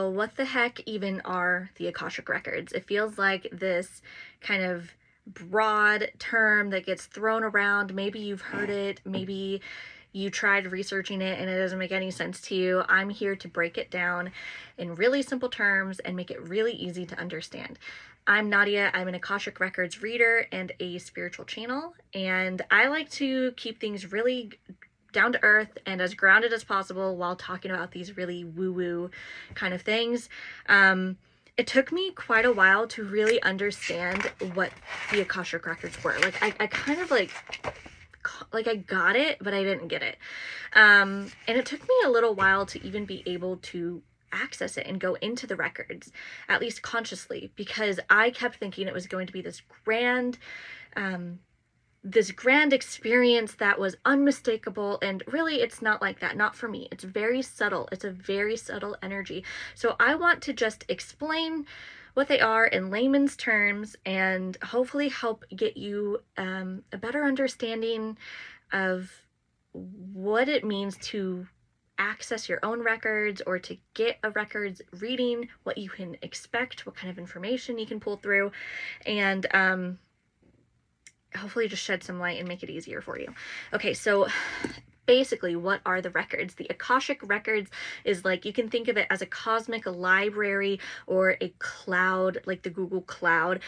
So what the heck even are the Akashic Records? It feels like this kind of broad term that gets thrown around. Maybe you've heard it, maybe you tried researching it and it doesn't make any sense to you. I'm here to break it down in really simple terms and make it really easy to understand. I'm Nadia. I'm an Akashic Records reader and a spiritual channel, and I like to keep things really down to earth and as grounded as possible while talking about these really woo-woo kind of things. It took me quite a while to really understand what the Akashic Records were. Like I kind of like I got it, but I didn't get it. And it took me a little while to even be able to access it and go into the records, at least consciously, because I kept thinking it was going to be this grand experience that was unmistakable, and really it's not like that. Not for me. It's very subtle. It's a very subtle energy. So I want to just explain what they are in layman's terms and hopefully help get you a better understanding of what it means to access your own records or to get a records reading, what you can expect, what kind of information you can pull through, and hopefully just shed some light and make it easier for you. Okay, so basically, what are the records? The Akashic Records is like, you can think of it as a cosmic library or a cloud, like the Google Cloud,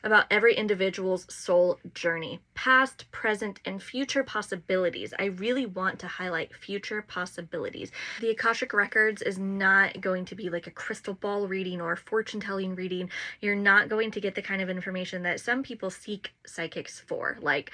about every individual's soul journey, past, present, and future possibilities. I really want to highlight future possibilities. The Akashic Records is not going to be like a crystal ball reading or fortune-telling reading. You're not going to get the kind of information that some people seek psychics for, like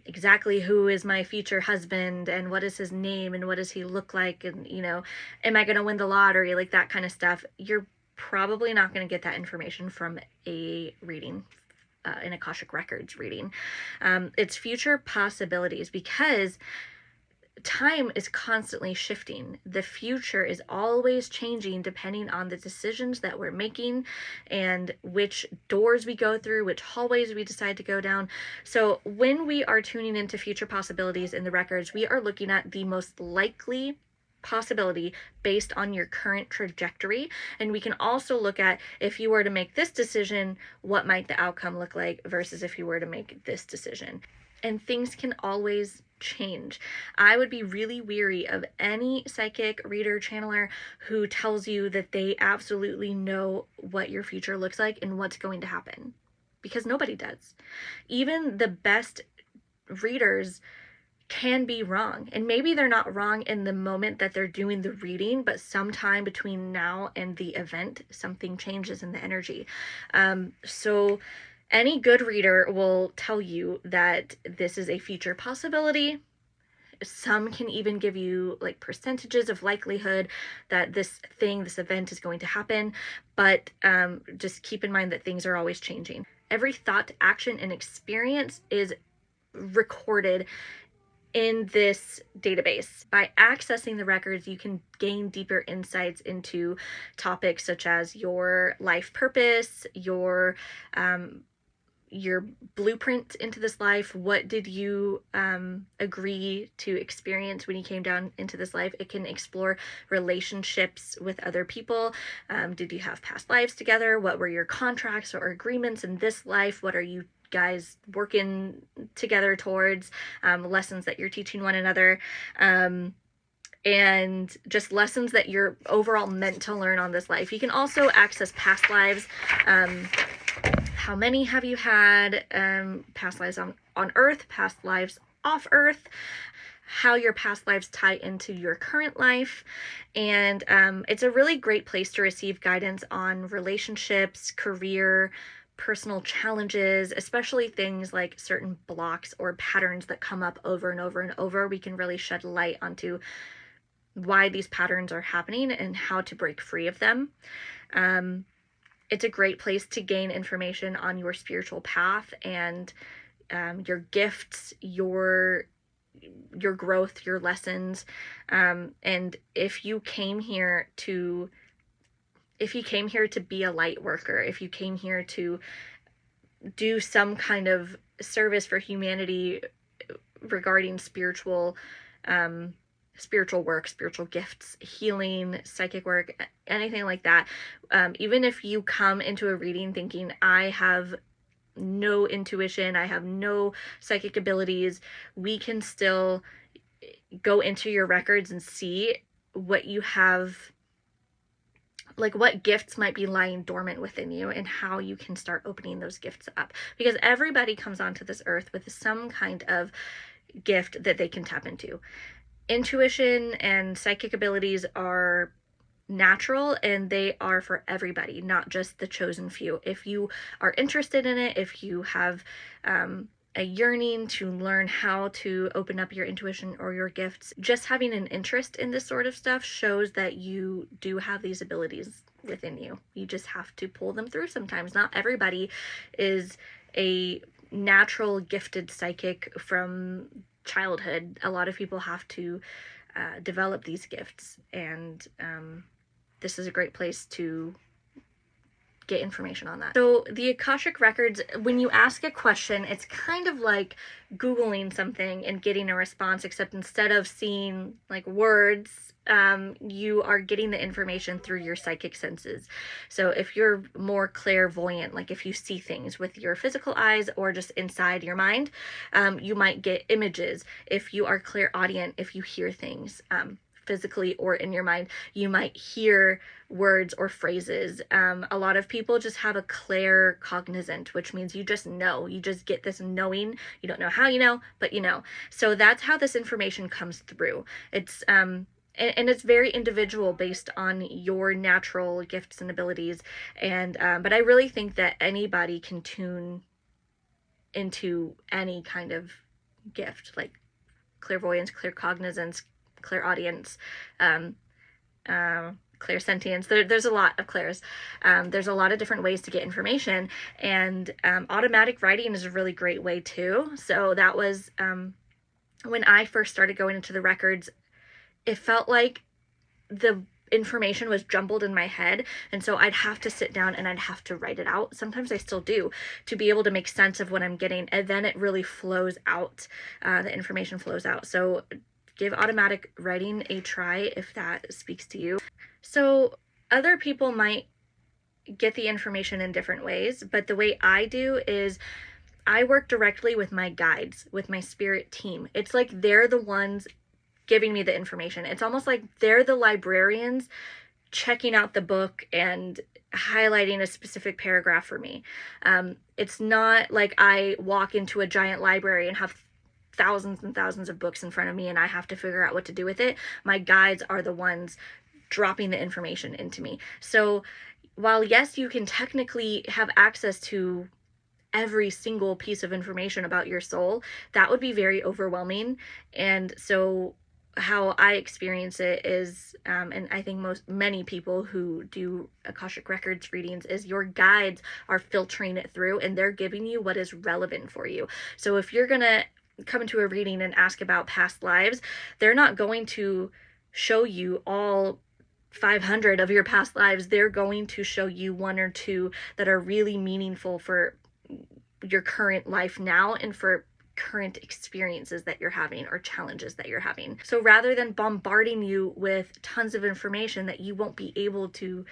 exactly who is my future husband and what is his name and what does he look like, and am I going to win the lottery, like that kind of stuff. You're probably not going to get that information from a reading, an Akashic Records reading. It's future possibilities, because time is constantly shifting. The future is always changing depending on the decisions that we're making and which doors we go through, which hallways we decide to go down. So when we are tuning into future possibilities in the records, we are looking at the most likely possibility based on your current trajectory. And we can also look at, if you were to make this decision, what might the outcome look like versus if you were to make this decision. And things can always change. I would be really weary of any psychic reader, channeler who tells you that they absolutely know what your future looks like and what's going to happen, because nobody does. Even the best readers can be wrong, and maybe they're not wrong in the moment that they're doing the reading, but sometime between now and the event, something changes in the energy. So any good reader will tell you that this is a future possibility. Some can even give you like percentages of likelihood that this event is going to happen, but just keep in mind that things are always changing. Every thought, action, and experience is recorded in this database. By accessing the records, you can gain deeper insights into topics such as your life purpose, your blueprint into this life. What did you agree to experience when you came down into this life? It can explore relationships with other people. Did you have past lives together? What were your contracts or agreements in this life? What are you guys working together towards? Lessons that you're teaching one another, and just lessons that you're overall meant to learn on this life. You can also access past lives. How many have you had? Past lives on Earth, past lives off Earth, how your past lives tie into your current life. And it's a really great place to receive guidance on relationships, career, personal challenges, especially things like certain blocks or patterns that come up over and over and over. We can really shed light onto why these patterns are happening and how to break free of them. It's a great place to gain information on your spiritual path and your gifts, your growth, your lessons. And if you came here to be a light worker, if you came here to do some kind of service for humanity regarding spiritual spiritual work, spiritual gifts, healing, psychic work, anything like that. Even if you come into a reading thinking, I have no intuition, I have no psychic abilities, we can still go into your records and see what you have, like what gifts might be lying dormant within you and how you can start opening those gifts up. Because everybody comes onto this earth with some kind of gift that they can tap into. Intuition and psychic abilities are natural, and they are for everybody, not just the chosen few. If you are interested in it, if you have a yearning to learn how to open up your intuition or your gifts, just having an interest in this sort of stuff shows that you do have these abilities within you. You just have to pull them through sometimes. Not everybody is a natural gifted psychic from childhood. A lot of people have to develop these gifts, and this is a great place to get information on that. So the Akashic Records, when you ask a question, it's kind of like Googling something and getting a response, except instead of seeing like words, you are getting the information through your psychic senses. So if you're more clairvoyant, like if you see things with your physical eyes or just inside your mind, you might get images. If you are clairaudient, if you hear things, physically or in your mind, you might hear words or phrases. A lot of people just have a claircognizant, which means you just know. You just get this knowing. You don't know how you know, but you know. So that's how this information comes through. It's and it's very individual based on your natural gifts and abilities. And but I really think that anybody can tune into any kind of gift, like clairvoyance, claircognizance, clairaudience, clairsentience. There's a lot of clairs. There's a lot of different ways to get information, and automatic writing is a really great way too. So that was when I first started going into the records, it felt like the information was jumbled in my head, and so I'd have to sit down and I'd have to write it out. Sometimes I still do, to be able to make sense of what I'm getting, and then it really flows out. The information flows out. So give automatic writing a try if that speaks to you. So other people might get the information in different ways, but the way I do is I work directly with my guides, with my spirit team. It's like they're the ones giving me the information. It's almost like they're the librarians checking out the book and highlighting a specific paragraph for me. It's not like I walk into a giant library and have thousands and thousands of books in front of me and I have to figure out what to do with it. My guides are the ones dropping the information into me. So while yes, you can technically have access to every single piece of information about your soul, that would be very overwhelming. And so how I experience it is, and I think many people who do Akashic Records readings, is your guides are filtering it through and they're giving you what is relevant for you. So if you're gonna come into a reading and ask about past lives, they're not going to show you all 500 of your past lives. They're going to show you one or two that are really meaningful for your current life now and for current experiences that you're having or challenges that you're having. So rather than bombarding you with tons of information that you won't be able to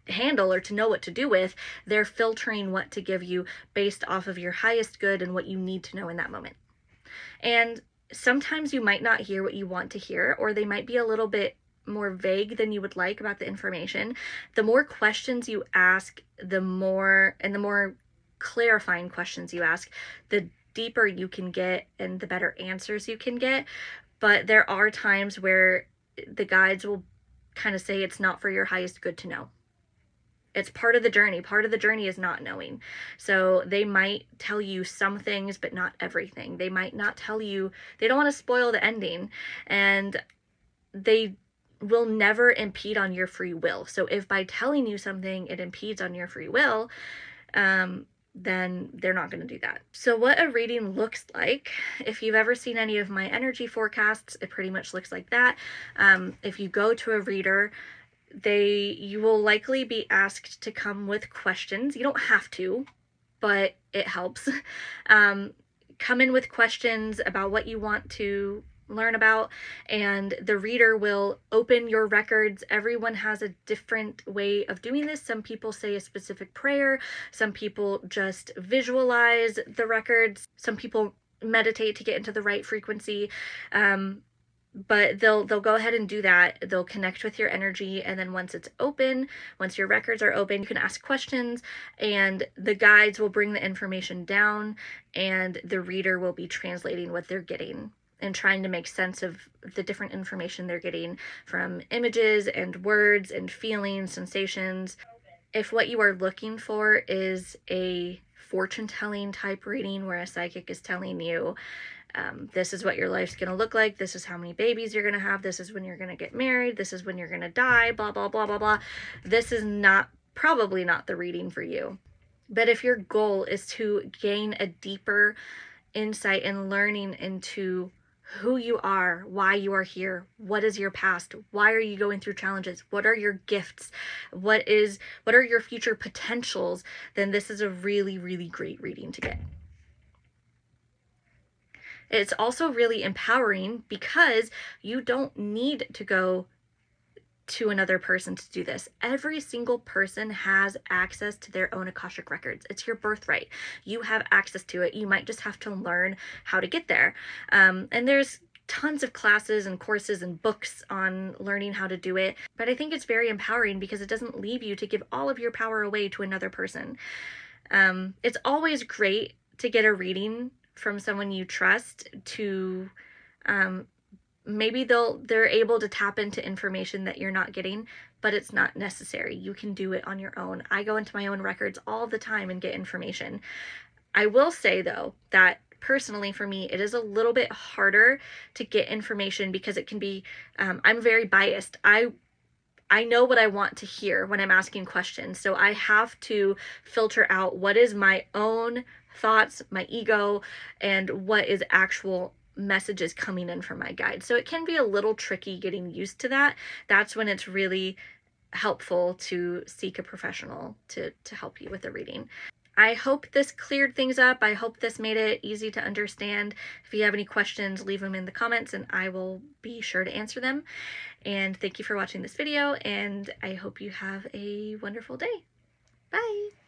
handle or to know what to do with, they're filtering what to give you based off of your highest good and what you need to know in that moment. And sometimes you might not hear what you want to hear, or they might be a little bit more vague than you would like about the information. The more questions you ask, the more clarifying questions you ask, the deeper you can get and the better answers you can get. But there are times where the guides will kind of say it's not for your highest good to know. It's part of the journey. Part of the journey is not knowing. So they might tell you some things, but not everything. They might not tell you, they don't want to spoil the ending, and they will never impede on your free will. So if by telling you something it impedes on your free will, then they're not going to do that. So what a reading looks like, if you've ever seen any of my energy forecasts, it pretty much looks like that. If you go to a reader, you will likely be asked to come with questions. You don't have to, but it helps. Come in with questions about what you want to learn about, and the reader will open your records. Everyone has a different way of doing this. Some people say a specific prayer, some people just visualize the records, some people meditate to get into the right frequency. But they'll go ahead and do that. They'll connect with your energy, and then once it's open, once your records are open, you can ask questions, and the guides will bring the information down, and the reader will be translating what they're getting and trying to make sense of the different information they're getting from images and words and feelings, sensations. If what you are looking for is a fortune-telling type reading where a psychic is telling you, this is what your life's going to look like, this is how many babies you're going to have, this is when you're going to get married, this is when you're going to die, blah, blah, blah, blah, blah, this is probably not the reading for you. But if your goal is to gain a deeper insight and learning into who you are, why you are here, what is your past, why are you going through challenges, what are your gifts, what are your future potentials, then this is a really, really great reading to get. It's also really empowering because you don't need to go to another person to do this. Every single person has access to their own Akashic Records. It's your birthright. You have access to it. You might just have to learn how to get there. And there's tons of classes and courses and books on learning how to do it. But I think it's very empowering because it doesn't leave you to give all of your power away to another person. It's always great to get a reading from someone you trust to maybe they're able to tap into information that you're not getting, but it's not necessary. You can do it on your own. I go into my own records all the time and get information. I will say though that personally for me it is a little bit harder to get information because it can be I'm very biased. I know what I want to hear when I'm asking questions. So I have to filter out what is my own thoughts, my ego, and what is actual messages coming in from my guide. So it can be a little tricky getting used to that. That's when it's really helpful to seek a professional to help you with the reading. I hope this cleared things up. I hope this made it easy to understand. If you have any questions, leave them in the comments and I will be sure to answer them. And thank you for watching this video, and I hope you have a wonderful day. Bye!